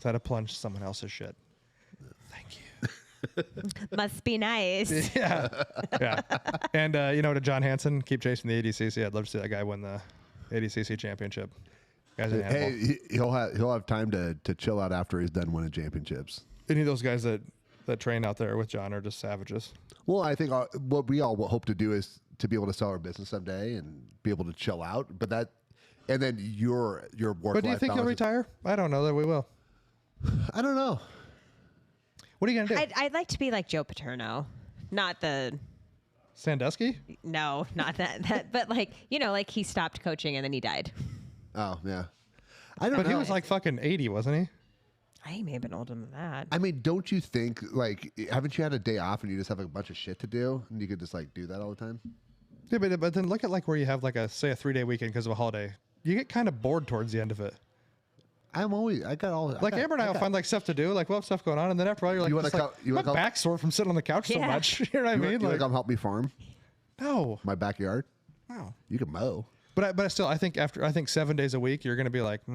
So I had to plunge someone else's shit. Thank you. Must be nice. Yeah. Yeah. And, to John Hansen, keep chasing the ADCC. I'd love to see that guy win the ADCC championship. Guy's an animal. Hey, he'll have time to chill out after he's done winning championships. Any of those guys that train out there with John are just savages. Well, I think what we all hope to do is to be able to sell our business someday and be able to chill out. But that, and then your work. But do you think he'll retire? I don't know that we will. I don't know. What are you gonna do? I'd like to be like Joe Paterno, not the. Sandusky? No, not that. But like he stopped coaching and then he died. Oh yeah, I don't know. But he was like fucking 80, wasn't he? I may have been older than that. I mean, don't you think, like, haven't you had a day off and you just have a bunch of shit to do and you could just, like, do that all the time? Yeah, but then look at, like, where you have, like, a 3-day weekend because of a holiday. You get kind of bored towards the end of it. Amber and I will find, like, stuff to do. Like, we'll have stuff going on. And then after a while, you're like, my back's sore from sitting on the couch so much. You know what I mean? You want to come help me farm? No. My backyard? No. You can mow. But I still, I think 7 days a week, you're going to be like, I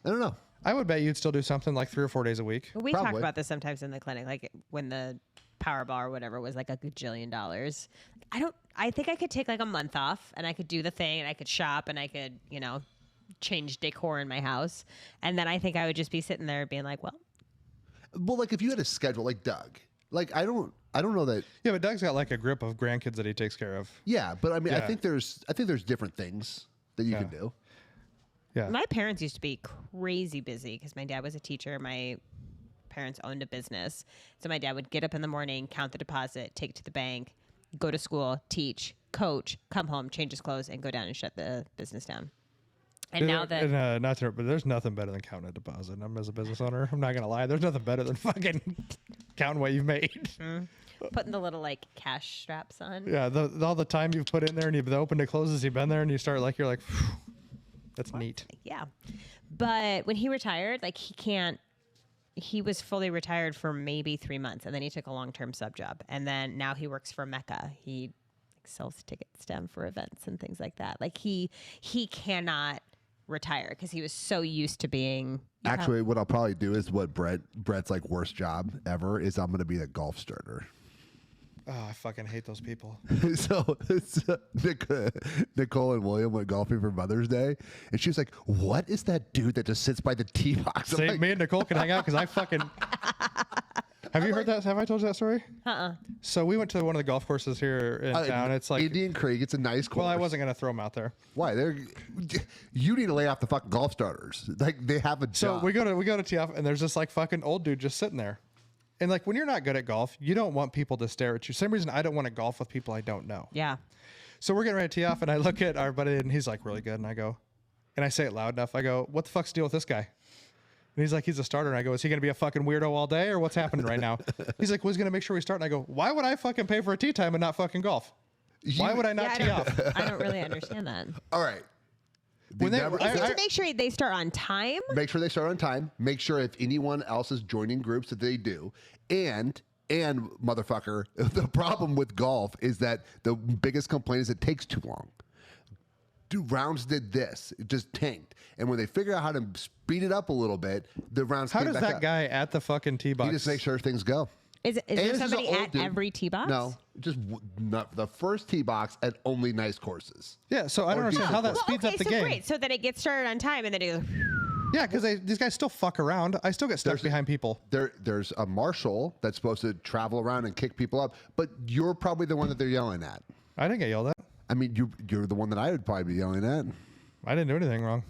don't know. I would bet you'd still do something like 3 or 4 days a week. We talk about this sometimes in the clinic, like when the Powerball or whatever was like $1 gajillion. I think I could take like a month off and I could do the thing and I could shop and I could, change decor in my house. And then I think I would just be sitting there being like, well, like if you had a schedule like Doug, like I don't know that. Yeah, but Doug's got like a grip of grandkids that he takes care of. Yeah, but I mean, I think there's different things that you can do. Yeah. My parents used to be crazy busy because my dad was a teacher. My parents owned a business. So my dad would get up in the morning, count the deposit, take it to the bank, go to school, teach, coach, come home, change his clothes, and go down and shut the business down. And now that... but there's nothing better than counting a deposit. As a business owner, I'm not going to lie. There's nothing better than fucking counting what you've made. Putting the little like cash straps on. Yeah, all the time you've put in there and you've opened and closes, you've been there and you start like, you're like... That's neat. Yeah. But when he retired, like he was fully retired for maybe 3 months and then he took a long-term sub job. And then now he works for Mecca. He sells tickets to them for events and things like that. Like he cannot retire because he was so used to being. Actually, what I'll probably do is what Brett's like worst job ever is I'm going to be a golf starter. Oh, I fucking hate those people. So Nicole and William went golfing for Mother's Day, and she was like, "What is that dude that just sits by the tee box?" See, me and Nicole can hang out because I fucking. Have you heard that? Have I told you that story? So we went to one of the golf courses here in town. It's like Indian Creek. It's a nice course. Well, I wasn't gonna throw them out there. Why? You need to lay off the fucking golf starters. Like they have a job. So we go to tee off, and there's this like fucking old dude just sitting there. And like when you're not good at golf, you don't want people to stare at you. Same reason I don't want to golf with people I don't know. Yeah. So we're getting ready to tee off, and I look at our buddy, and he's like really good. And I go, and I say it loud enough. I go, "What the fuck's the deal with this guy?" And he's like, "He's a starter." And I go, "Is he gonna be a fucking weirdo all day, or what's happening right now?" He's like, "Well, he's gonna make sure we start." And I go, "Why would I fucking pay for a tee time and not fucking golf? Why would I not tee off?" I don't really understand that. All right. Is it to make sure they start on time? Make sure they start on time. Make sure if anyone else is joining groups that they do, and motherfucker, the problem with golf is that the biggest complaint is it takes too long. Rounds did this. It just tanked. And when they figure out how to speed it up a little bit, the rounds How came does back that up. guy at the fucking tee box? He just makes sure things go. Is there somebody at every tee box? No, just not the first tee box at only nice courses. Yeah, so I don't understand how that speeds up the game. Great. So then it gets started on time and then it goes... Yeah, because these guys still fuck around. I still get stuck behind people. There's a marshal that's supposed to travel around and kick people up, but you're probably the one that they're yelling at. I didn't get yelled at. I mean, you're the one that I would probably be yelling at. I didn't do anything wrong.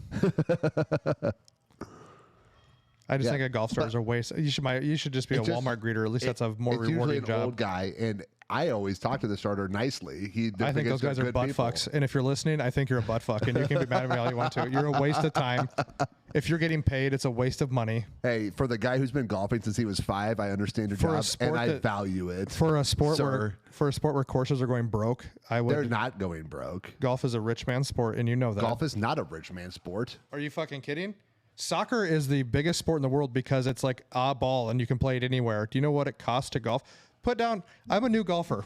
I just think a golf stars are waste. You should just be a Walmart greeter. At least that's a more rewarding job. It's usually an old guy, and I always talk to the starter nicely. I think those guys are butt fucks. And if you're listening, I think you're a butt fuck, and you can be mad at me all you want to. You're a waste of time, If you're getting paid, it's a waste of money. Hey, for the guy who's been golfing since he was 5, I understand your job and I value it. For a sport sir. where courses are going broke, They're not going broke. Golf is a rich man's sport, and you know that. Golf is not a rich man's sport. Are you fucking kidding? Soccer is the biggest sport in the world because it's like a ball and you can play it anywhere. Do you know what it costs to golf? I'm a new golfer.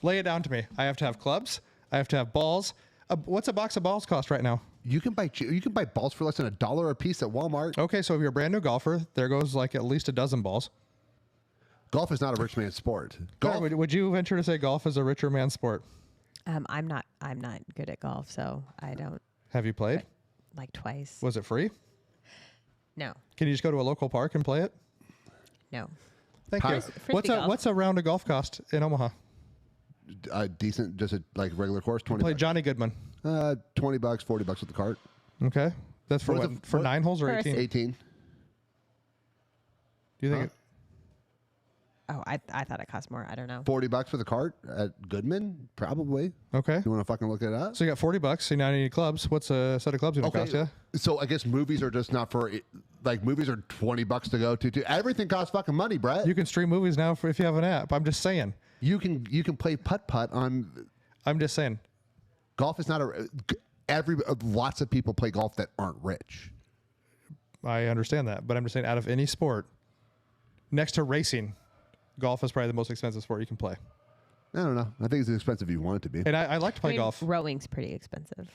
Lay it down to me. I have to have clubs. I have to have balls. What's a box of balls cost right now? You can buy balls for less than $1 a piece at Walmart. Okay, so if you're a brand new golfer, there goes like at least a dozen balls. Golf is not a rich man's sport. Golf. Would you venture to say golf is a richer man's sport? I'm not good at golf, so I don't. Have you played? Like twice. Was it free? No. Can you just go to a local park and play it? No. Thank you. What's a round of golf cost in Omaha? Decent, just a regular course. 20. Play Johnny Goodman. $20, $40 with the cart. Okay, that's for for 9 holes or 18? 18. Do you think? Oh, I thought it cost more. I don't know. $40 for the cart at Goodman, probably. Okay. You want to fucking look it up? So you got $40. So now you need clubs. What's a set of clubs going to cost you? So I guess movies are just not for movies are $20 to go to. Everything costs fucking money, Brett. You can stream movies now if you have an app. I'm just saying. You can play putt on. I'm just saying. Golf is not lots of people play golf that aren't rich. I understand that, but I'm just saying out of any sport, next to racing, golf is probably the most expensive sport you can play. I don't know. I think it's expensive if you want it to be. And I like to play golf. Rowing's pretty expensive.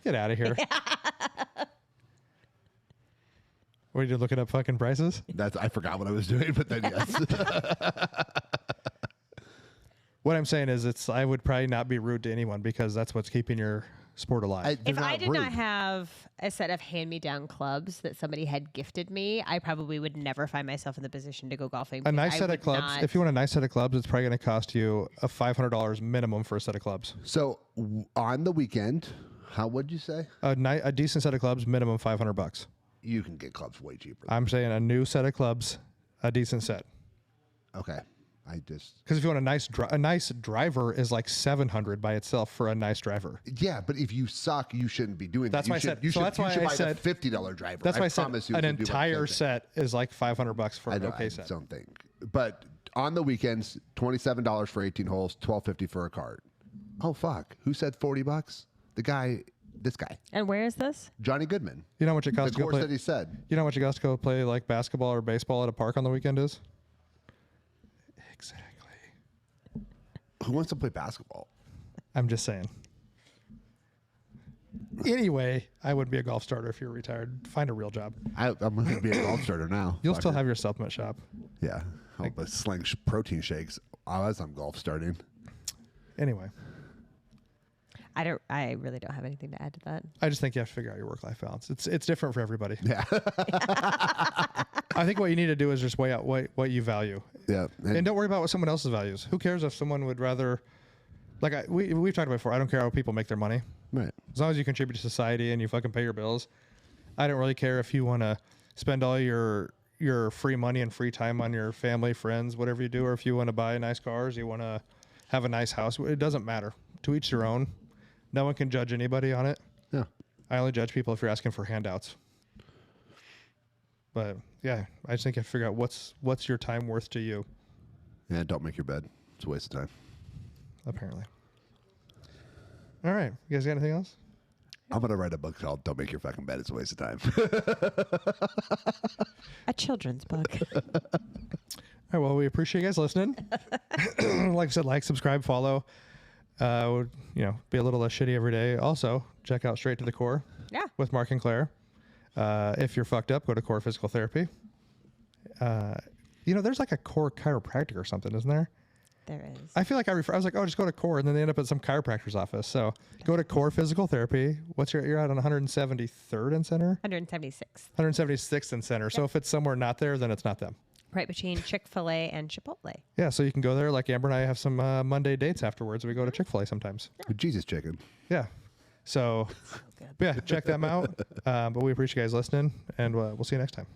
Get out of here. Were you looking up fucking prices? I forgot what I was doing, but then yes. What I'm saying is I would probably not be rude to anyone because that's what's keeping your sport alive. If I did not have a set of hand-me-down clubs that somebody had gifted me, I probably would never find myself in the position to go golfing. A nice set of clubs. If you want a nice set of clubs, it's probably going to cost you a $500 minimum for a set of clubs. So on the weekend, how would you say? A decent set of clubs, minimum $500. You can get clubs way cheaper. I'm saying a new set of clubs, a decent set. Okay. Because if you want a nice driver is like $700 by itself for a nice driver. Yeah, but if you suck, you shouldn't be doing that. That's why I said. You should buy the $50 driver. That's why I said an entire set is like $500 for an okay set. I don't think. But on the weekends, $27 for 18 holes, $12.50 for a cart. Oh fuck! Who said $40? This guy. And where is this? Johnny Goodman. You know how much it costs to go play? The course that he said. You know how much it costs to go play like basketball or baseball at a park on the weekend is? Exactly. Who wants to play basketball? I'm just saying. Anyway, I would be a golf starter if you're retired. Find a real job. I'm going to be a golf starter now. You'll still have your supplement shop. Yeah. I'll sling protein shakes as I'm golf starting. Anyway. I really don't have anything to add to that. I just think you have to figure out your work-life balance. It's different for everybody. Yeah. I think what you need to do is just weigh out what you value. Yeah. And don't worry about what someone else's values. Who cares if someone would rather, we've talked about before, I don't care how people make their money. Right. As long as you contribute to society and you fucking pay your bills. I don't really care if you want to spend all your free money and free time on your family, friends, whatever you do, or if you want to buy nice cars, you want to have a nice house. It doesn't matter. To each their own. No one can judge anybody on it. Yeah. I only judge people if you're asking for handouts. But yeah, I just think you have to figure out what's your time worth to you. Yeah, don't make your bed. It's a waste of time. Apparently. All right. You guys got anything else? I'm going to write a book called Don't Make Your Fucking Bed. It's a waste of time. A children's book. All right. Well, we appreciate you guys listening. Like I said, subscribe, follow. Be a little less shitty every day. Also, check out Straight to the Core. Yeah. With Mark and Claire. If you're fucked up, go to Core Physical Therapy. There's like a Core chiropractic or something, isn't there? There is. I feel like I was like, just go to Core, and then they end up at some chiropractor's office. So go to Core Physical Therapy. You're out on 173rd and Center? 176th. 176th and Center. Yep. So if it's somewhere not there, then it's not them. Right between Chick-fil-A and Chipotle. Yeah, so you can go there. Like Amber and I have some Monday dates afterwards. We go to Chick-fil-A sometimes. Yeah. Jesus chicken. Yeah. So, yeah, check them out. But we appreciate you guys listening, and we'll see you next time.